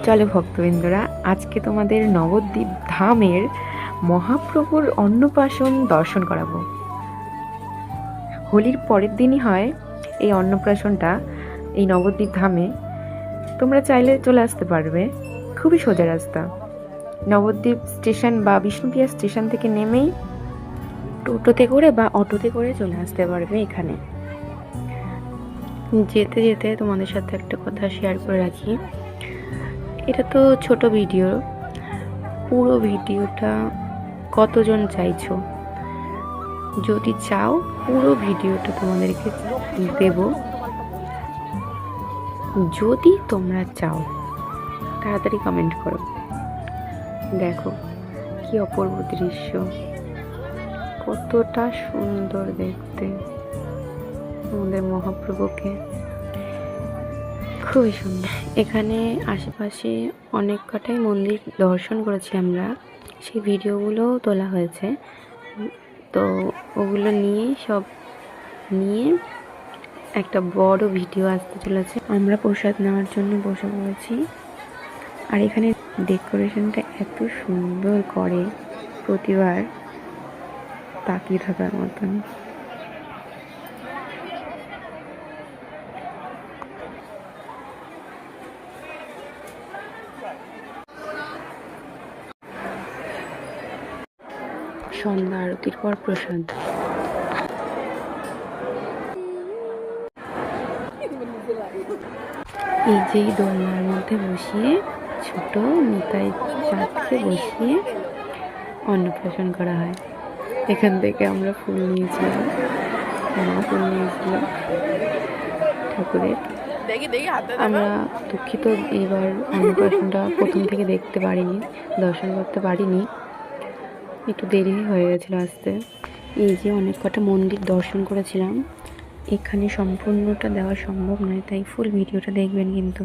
চলো ভক্তবৃন্দরা, আজকে তোমাদের নবদ্বীপ ধামের মহাপ্রভুর অন্নপ্রাশন দর্শন করাবো। হোলির পরের দিনই হয় এই অন্নপ্রাশনটা এই নবদ্বীপ ধামে। তোমরা চাইলে চলে আসতে পারবে, খুবই সোজা রাস্তা। নবদ্বীপ স্টেশন বা বিষ্ণুপ্রিয়া স্টেশন থেকে নেমেই টোটোতে করে বা অটোতে করে চলে আসতে পারবে এখানে। যেতে যেতে তোমাদের সাথে একটা কথা শেয়ার করে রাখি। এটা তো ছোট ভিডিও, পুরো ভিডিওটা কতজন চাইছো? যদি চাও পুরো ভিডিওটা তোমাদেরকে দেব। যদি তোমরা চাও তাড়াতাড়ি কমেন্ট করো। দেখো কি অপূর্ব দৃশ্য, কতটা সুন্দর দেখতে আমাদের মহাপ্রভুকে, খুবই সুন্দর। এখানে আশেপাশে অনেক কটাই মন্দির দর্শন করেছি আমরা, সেই ভিডিওগুলোও তোলা হয়েছে। তো ওগুলো নিয়ে একটা বড় ভিডিও আসতে চলেছে। আমরা প্রসাদ নেওয়ার জন্য বসে পড়েছি। আর এখানে ডেকোরেশনটা এত সুন্দর করে, প্রতিবার তাকিয়ে থাকার মতন। সন্ধ্যা আরতির পর প্রসাদ। এই যে দোলনার মধ্যে বসিয়ে ছোট নিতাই চাঁদকে বসিয়ে অন্নপ্রাশন করা হয়। এখান থেকে আমরা ফুল নিয়েছিলাম, ফুল নিয়েছিলাম ঠাকুরের। আমরা দুঃখিত, এবার অন্নপ্রাশনটা প্রথম থেকে দেখতে পারিনি, দর্শন করতে পারিনি, একটু দেরি হয়ে গেছিলো আসতে। এই যে অনেক কটা মন্দির দর্শন করেছিলাম, এখানে সম্পূর্ণটা দেওয়া সম্ভব নয়, তাই ফুল ভিডিওটা দেখবেন কিন্তু।